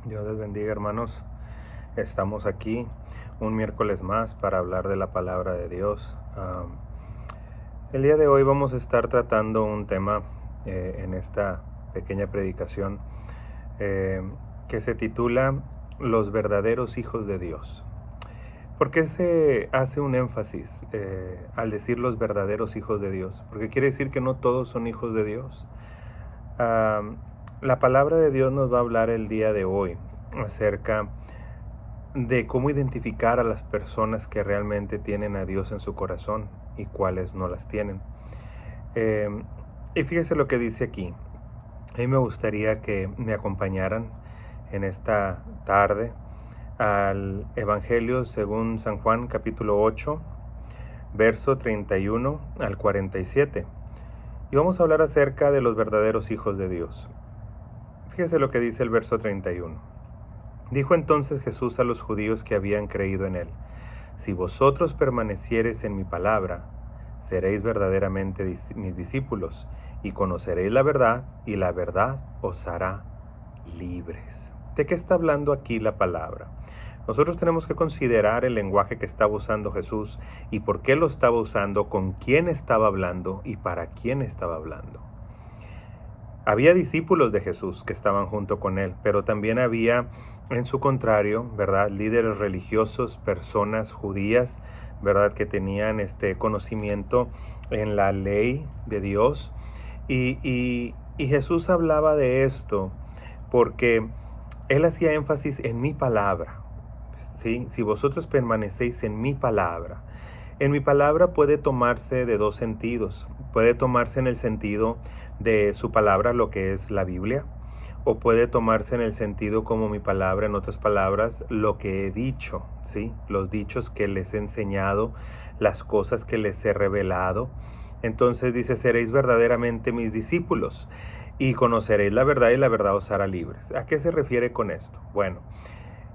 Dios les bendiga, hermanos. Estamos aquí un miércoles más para hablar de la palabra de Dios. El día de hoy vamos a estar tratando un tema en esta pequeña predicación eh, que se titula Los verdaderos hijos de Dios. ¿Por qué se hace un énfasis al decir los verdaderos hijos de Dios? Porque quiere decir que no todos son hijos de Dios. La palabra de Dios nos va a hablar el día de hoy acerca de cómo identificar a las personas que realmente tienen a Dios en su corazón y cuáles no las tienen. Y fíjese lo que dice aquí. A mí me gustaría que me acompañaran en esta tarde al Evangelio según San Juan capítulo 8, verso 31 al 47. Y vamos a hablar acerca de los verdaderos hijos de Dios. Fíjese lo que dice el verso 31. Dijo entonces Jesús a los judíos que habían creído en él: Si vosotros permaneciereis en mi palabra, seréis verdaderamente mis discípulos, y conoceréis la verdad, y la verdad os hará libres. ¿De qué está hablando aquí la palabra? Nosotros tenemos que considerar el lenguaje que estaba usando Jesús y por qué lo estaba usando, con quién estaba hablando y para quién estaba hablando. Había discípulos de Jesús que estaban junto con él, pero también había, en su contrario, ¿verdad?, líderes religiosos, personas judías, ¿verdad?, que tenían este conocimiento en la ley de Dios. Y Jesús hablaba de esto porque él hacía énfasis en mi palabra. ¿Sí? Si vosotros permanecéis en mi palabra. En mi palabra puede tomarse de dos sentidos. Puede tomarse en el sentido de su palabra, lo que es la Biblia, o puede tomarse en el sentido como mi palabra, en otras palabras, lo que he dicho, ¿sí? Los dichos que les he enseñado, las cosas que les he revelado. Entonces dice: seréis verdaderamente mis discípulos y conoceréis la verdad y la verdad os hará libres. ¿A qué se refiere con esto? Bueno,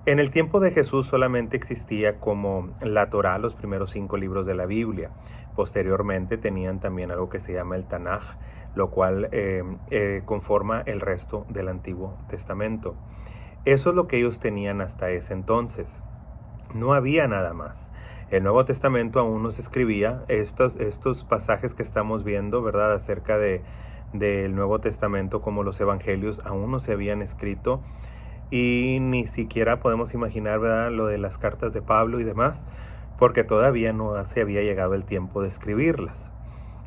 en el tiempo de Jesús solamente existía como la Torá, los primeros 5 libros de la Biblia. Posteriormente tenían también algo que se llama el Tanaj, lo cual conforma el resto del Antiguo Testamento. Eso es lo que ellos tenían hasta ese entonces. No había nada más. El Nuevo Testamento aún no se escribía. Estos pasajes que estamos viendo, ¿verdad?, acerca del Nuevo Testamento, como los Evangelios, aún no se habían escrito. Y ni siquiera podemos imaginar, ¿verdad?, lo de las cartas de Pablo y demás, porque todavía no se había llegado el tiempo de escribirlas.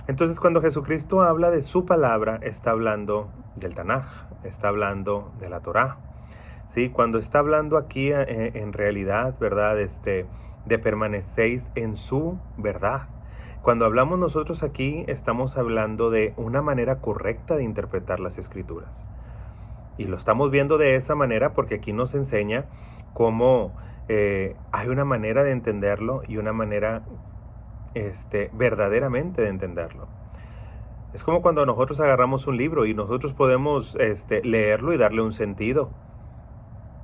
Entonces, cuando Jesucristo habla de su palabra, está hablando del Tanaj, está hablando de la Torá. ¿Sí? Cuando está hablando aquí en realidad, ¿verdad?, de permanecéis en su verdad. Cuando hablamos nosotros aquí, estamos hablando de una manera correcta de interpretar las Escrituras. Y lo estamos viendo de esa manera porque aquí nos enseña cómo hay una manera de entenderlo y una manera verdaderamente de entenderlo. Es como cuando nosotros agarramos un libro y nosotros podemos leerlo y darle un sentido.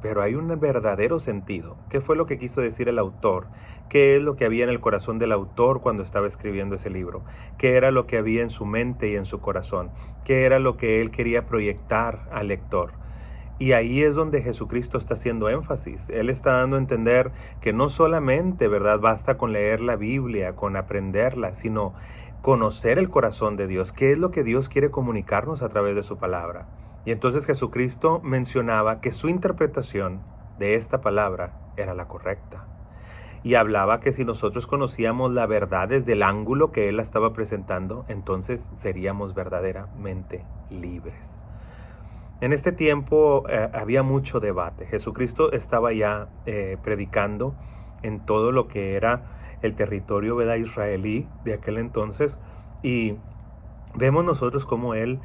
Pero hay un verdadero sentido. ¿Qué fue lo que quiso decir el autor? ¿Qué es lo que había en el corazón del autor cuando estaba escribiendo ese libro? ¿Qué era lo que había en su mente y en su corazón? ¿Qué era lo que él quería proyectar al lector? Y ahí es donde Jesucristo está haciendo énfasis. Él está dando a entender que no solamente, ¿verdad?, basta con leer la Biblia, con aprenderla, sino conocer el corazón de Dios. ¿Qué es lo que Dios quiere comunicarnos a través de su palabra? Y entonces Jesucristo mencionaba que su interpretación de esta palabra era la correcta. Y hablaba que si nosotros conocíamos la verdad desde el ángulo que Él la estaba presentando, entonces seríamos verdaderamente libres. En este tiempo había mucho debate. Jesucristo estaba ya predicando en todo lo que era el territorio, ¿verdad?, israelí de aquel entonces. Y vemos nosotros cómo Él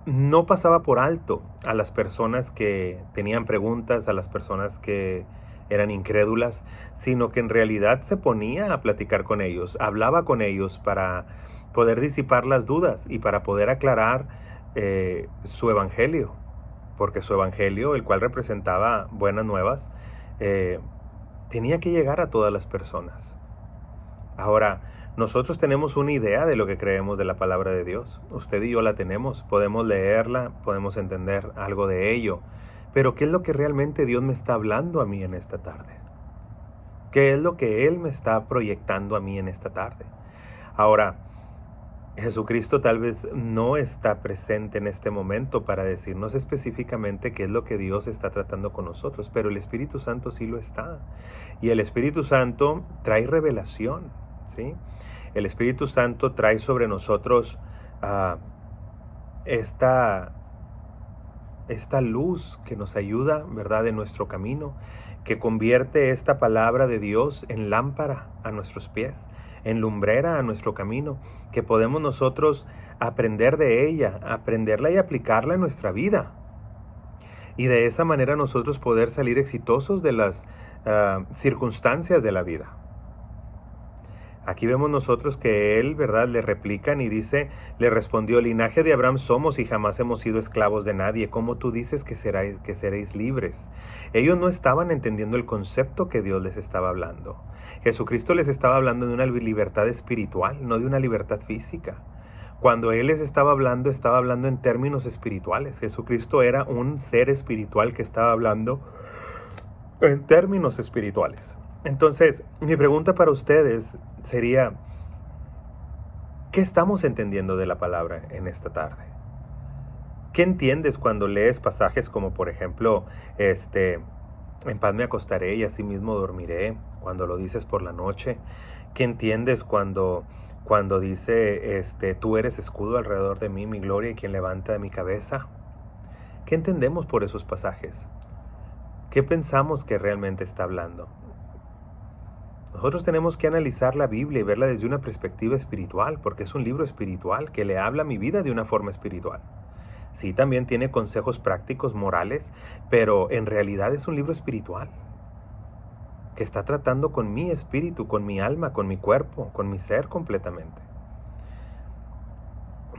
no pasaba por alto a las personas que tenían preguntas, a las personas que eran incrédulas, sino que en realidad se ponía a platicar con ellos, hablaba con ellos para poder disipar las dudas y para poder aclarar su evangelio, porque su evangelio, el cual representaba buenas nuevas, tenía que llegar a todas las personas. Ahora, Nosotros tenemos una idea de lo que creemos de la palabra de Dios. Usted y yo la tenemos. Podemos leerla, podemos entender algo de ello. Pero ¿qué es lo que realmente Dios me está hablando a mí en esta tarde? ¿Qué es lo que Él me está proyectando a mí en esta tarde? Ahora, Jesucristo tal vez no está presente en este momento para decirnos específicamente qué es lo que Dios está tratando con nosotros, pero el Espíritu Santo sí lo está. Y el Espíritu Santo trae revelación, ¿sí? El Espíritu Santo trae sobre nosotros esta luz que nos ayuda, ¿verdad?, en nuestro camino, que convierte esta palabra de Dios en lámpara a nuestros pies, en lumbrera a nuestro camino, que podemos nosotros aprender de ella, aprenderla y aplicarla en nuestra vida. Y de esa manera nosotros poder salir exitosos de las circunstancias de la vida. Aquí vemos nosotros que él, ¿verdad?, le replican y dice, le respondió, linaje de Abraham somos y jamás hemos sido esclavos de nadie. ¿Cómo tú dices que seréis libres? Ellos no estaban entendiendo el concepto que Dios les estaba hablando. Jesucristo les estaba hablando de una libertad espiritual, no de una libertad física. Cuando Él les estaba hablando en términos espirituales. Jesucristo era un ser espiritual que estaba hablando en términos espirituales. Entonces, mi pregunta para ustedes sería, ¿qué estamos entendiendo de la palabra en esta tarde? ¿Qué entiendes cuando lees pasajes como, por ejemplo, en paz me acostaré y así mismo dormiré, cuando lo dices por la noche? ¿Qué entiendes cuando dice, tú eres escudo alrededor de mí, mi gloria y quien levanta de mi cabeza? ¿Qué entendemos por esos pasajes? ¿Qué pensamos que realmente está hablando? Nosotros tenemos que analizar la Biblia y verla desde una perspectiva espiritual, porque es un libro espiritual que le habla a mi vida de una forma espiritual. Sí, también tiene consejos prácticos, morales, pero en realidad es un libro espiritual que está tratando con mi espíritu, con mi alma, con mi cuerpo, con mi ser completamente.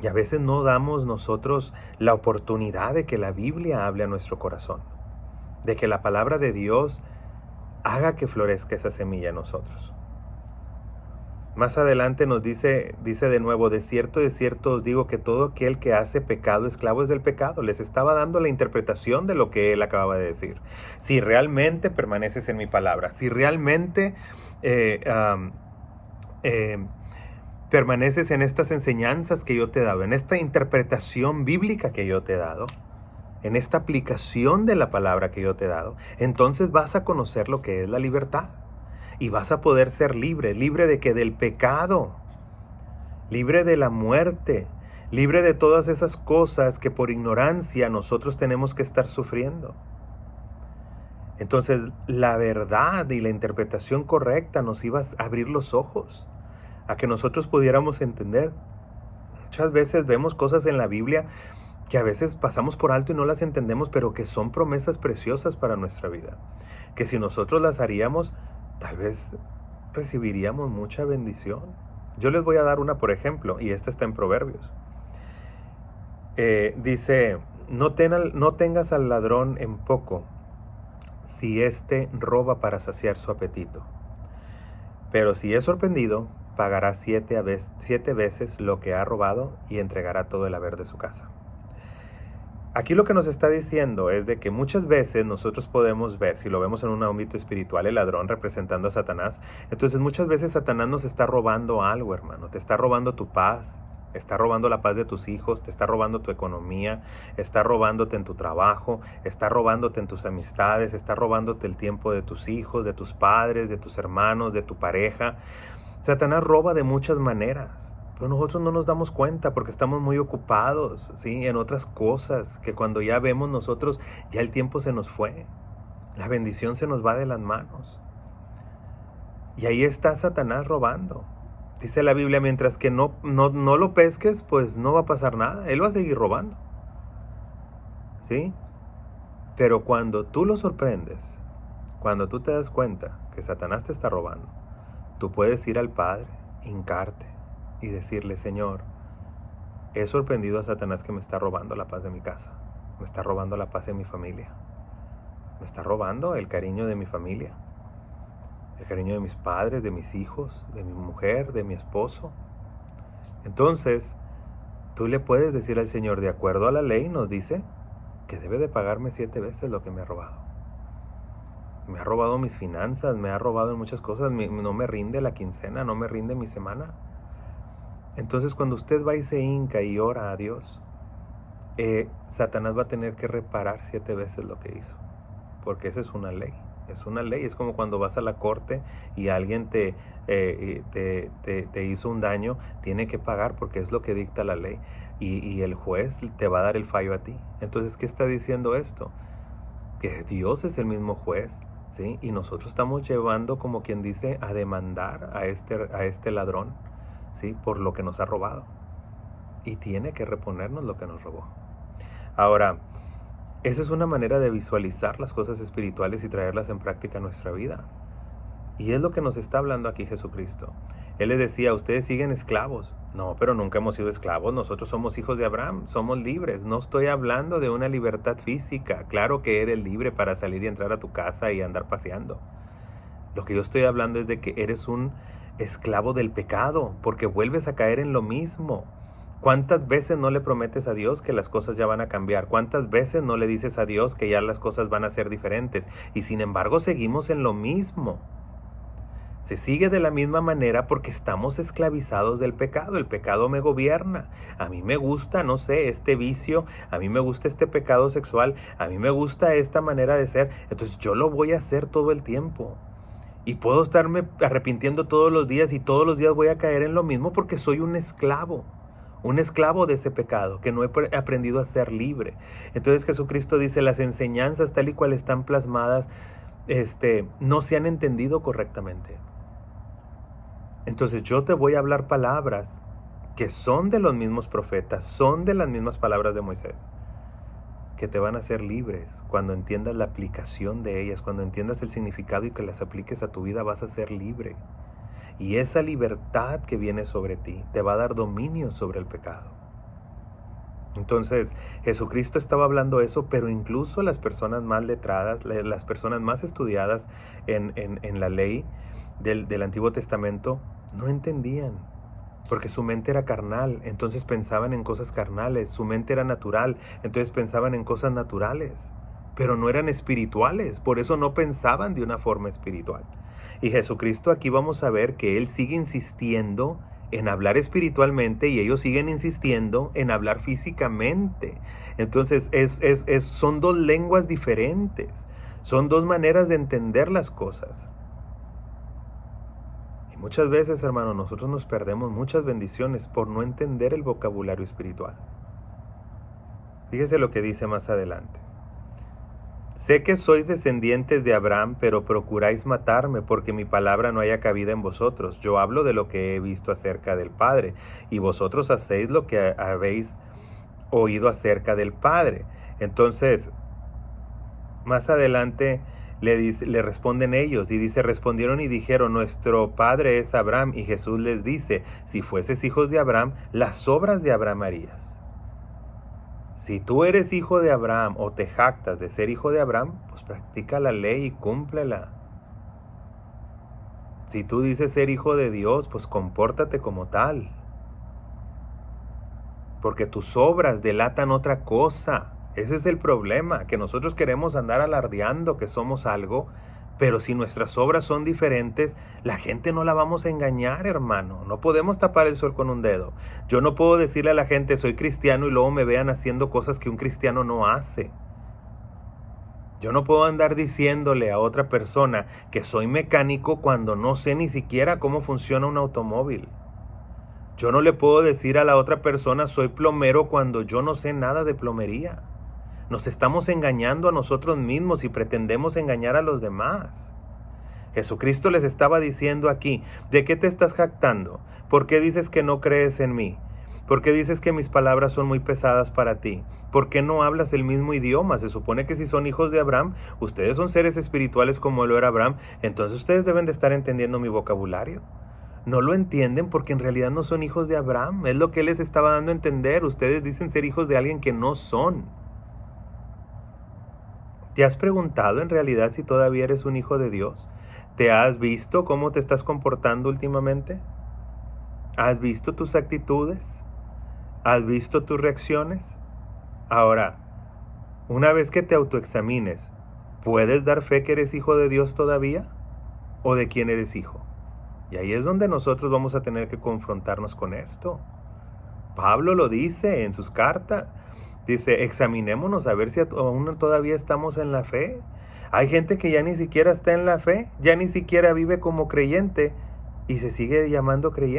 Y a veces no damos nosotros la oportunidad de que la Biblia hable a nuestro corazón, de que la palabra de Dios haga que florezca esa semilla en nosotros. Más adelante nos dice de nuevo, de cierto os digo que todo aquel que hace pecado, esclavo es del pecado. Les estaba dando la interpretación de lo que él acababa de decir. Si realmente permaneces en mi palabra, si realmente permaneces en estas enseñanzas que yo te he dado, en esta interpretación bíblica que yo te he dado, en esta aplicación de la palabra que yo te he dado, entonces vas a conocer lo que es la libertad. Y vas a poder ser libre. ¿Libre de qué? Del pecado. Libre de la muerte. Libre de todas esas cosas que por ignorancia nosotros tenemos que estar sufriendo. Entonces, la verdad y la interpretación correcta nos iba a abrir los ojos a que nosotros pudiéramos entender. Muchas veces vemos cosas en la Biblia que a veces pasamos por alto y no las entendemos, pero que son promesas preciosas para nuestra vida. Que si nosotros las haríamos, tal vez recibiríamos mucha bendición. Yo les voy a dar una, por ejemplo, y esta está en Proverbios. Dice, no tengas al ladrón en poco, si éste roba para saciar su apetito. Pero si es sorprendido, pagará 7 veces lo que ha robado y entregará todo el haber de su casa. Aquí lo que nos está diciendo es de que muchas veces nosotros podemos ver, si lo vemos en un ámbito espiritual, el ladrón representando a Satanás, entonces muchas veces Satanás nos está robando algo, hermano. Te está robando tu paz, está robando la paz de tus hijos, te está robando tu economía, está robándote en tu trabajo, está robándote en tus amistades, está robándote el tiempo de tus hijos, de tus padres, de tus hermanos, de tu pareja. Satanás roba de muchas maneras. Pero nosotros no nos damos cuenta porque estamos muy ocupados, ¿sí?, en otras cosas, que cuando ya vemos nosotros, ya el tiempo se nos fue. La bendición se nos va de las manos. Y ahí está Satanás robando. Dice la Biblia, mientras que no lo pesques, pues no va a pasar nada. Él va a seguir robando. ¿Sí? Pero cuando tú lo sorprendes, cuando tú te das cuenta que Satanás te está robando, tú puedes ir al Padre, hincarte y decirle, Señor, he sorprendido a Satanás que me está robando la paz de mi casa, me está robando la paz de mi familia, me está robando el cariño de mi familia. el cariño de mis padres, de mis hijos, de mi mujer, de mi esposo. Entonces, tú le puedes decir al Señor, de acuerdo a la ley, nos dice que debe de pagarme 7 veces lo que me ha robado. Me ha robado mis finanzas, me ha robado en muchas cosas, no me rinde la quincena, no me rinde mi semana. Entonces, cuando usted va y se hinca y ora a Dios, Satanás va a tener que reparar 7 veces lo que hizo, porque esa es una ley. Es una ley, es como cuando vas a la corte y alguien te hizo un daño, tiene que pagar porque es lo que dicta la ley. Y el juez te va a dar el fallo a ti. Entonces, ¿qué está diciendo esto? Que Dios es el mismo juez, ¿sí? Y nosotros estamos llevando, como quien dice, a demandar a este ladrón, ¿sí? Por lo que nos ha robado. Y tiene que reponernos lo que nos robó. Ahora, esa es una manera de visualizar las cosas espirituales y traerlas en práctica a nuestra vida. Y es lo que nos está hablando aquí Jesucristo. Él les decía, ustedes siguen esclavos. No, pero nunca hemos sido esclavos. Nosotros somos hijos de Abraham, somos libres. No estoy hablando de una libertad física. Claro que eres libre para salir y entrar a tu casa y andar paseando. Lo que yo estoy hablando es de que eres un esclavo del pecado, porque vuelves a caer en lo mismo. ¿Cuántas veces no le prometes a Dios que las cosas ya van a cambiar? ¿Cuántas veces no le dices a Dios que ya las cosas van a ser diferentes? Y sin embargo seguimos en lo mismo. Se sigue de la misma manera porque estamos esclavizados del pecado. El pecado me gobierna. A mí me gusta, no sé, este vicio. A mí me gusta este pecado sexual. A mí me gusta esta manera de ser. Entonces yo lo voy a hacer todo el tiempo. Y puedo estarme arrepintiendo todos los días y todos los días voy a caer en lo mismo porque soy un esclavo de ese pecado, que no he aprendido a ser libre. Entonces Jesucristo dice, las enseñanzas tal y cual están plasmadas, no se han entendido correctamente. Entonces yo te voy a hablar palabras que son de los mismos profetas, son de las mismas palabras de Moisés, que te van a hacer libres. Cuando entiendas la aplicación de ellas, cuando entiendas el significado y que las apliques a tu vida, vas a ser libre. Y esa libertad que viene sobre ti te va a dar dominio sobre el pecado. Entonces, Jesucristo estaba hablando eso, pero incluso las personas más letradas, las personas más estudiadas en la ley del Antiguo Testamento, no entendían. Porque su mente era carnal, entonces pensaban en cosas carnales. Su mente era natural, entonces pensaban en cosas naturales. Pero no eran espirituales, por eso no pensaban de una forma espiritual. Y Jesucristo aquí vamos a ver que Él sigue insistiendo en hablar espiritualmente y ellos siguen insistiendo en hablar físicamente. Entonces son dos lenguas diferentes, son dos maneras de entender las cosas. Y muchas veces, hermano, nosotros nos perdemos muchas bendiciones por no entender el vocabulario espiritual. Fíjese lo que dice más adelante. Sé que sois descendientes de Abraham, pero procuráis matarme porque mi palabra no haya cabida en vosotros. Yo hablo de lo que he visto acerca del Padre, y vosotros hacéis lo que habéis oído acerca del Padre. Entonces, más adelante le responden ellos, y dice, respondieron y dijeron, nuestro padre es Abraham. Y Jesús les dice, si fueses hijos de Abraham, las obras de Abraham harías. Si tú eres hijo de Abraham o te jactas de ser hijo de Abraham, pues practica la ley y cúmplela. Si tú dices ser hijo de Dios, pues compórtate como tal. Porque tus obras delatan otra cosa. Ese es el problema, que nosotros queremos andar alardeando que somos algo, pero si nuestras obras son diferentes, la gente no la vamos a engañar, hermano. No podemos tapar el sol con un dedo. Yo no puedo decirle a la gente, soy cristiano, y luego me vean haciendo cosas que un cristiano no hace. Yo no puedo andar diciéndole a otra persona que soy mecánico cuando no sé ni siquiera cómo funciona un automóvil. Yo no le puedo decir a la otra persona, soy plomero, cuando yo no sé nada de plomería. Nos estamos engañando a nosotros mismos y pretendemos engañar a los demás. Jesucristo les estaba diciendo aquí, ¿de qué te estás jactando? ¿Por qué dices que no crees en mí? ¿Por qué dices que mis palabras son muy pesadas para ti? ¿Por qué no hablas el mismo idioma? Se supone que si son hijos de Abraham, ustedes son seres espirituales como lo era Abraham, entonces ustedes deben de estar entendiendo mi vocabulario. No lo entienden porque en realidad no son hijos de Abraham. Es lo que él les estaba dando a entender. Ustedes dicen ser hijos de alguien que no son. ¿Te has preguntado en realidad si todavía eres un hijo de Dios? ¿Te has visto cómo te estás comportando últimamente? ¿Has visto tus actitudes? ¿Has visto tus reacciones? Ahora, una vez que te autoexamines, ¿puedes dar fe que eres hijo de Dios todavía? ¿O de quién eres hijo? Y ahí es donde nosotros vamos a tener que confrontarnos con esto. Pablo lo dice en sus cartas. Dice, examinémonos a ver si aún todavía estamos en la fe. Hay gente que ya ni siquiera está en la fe, ya ni siquiera vive como creyente y se sigue llamando creyente.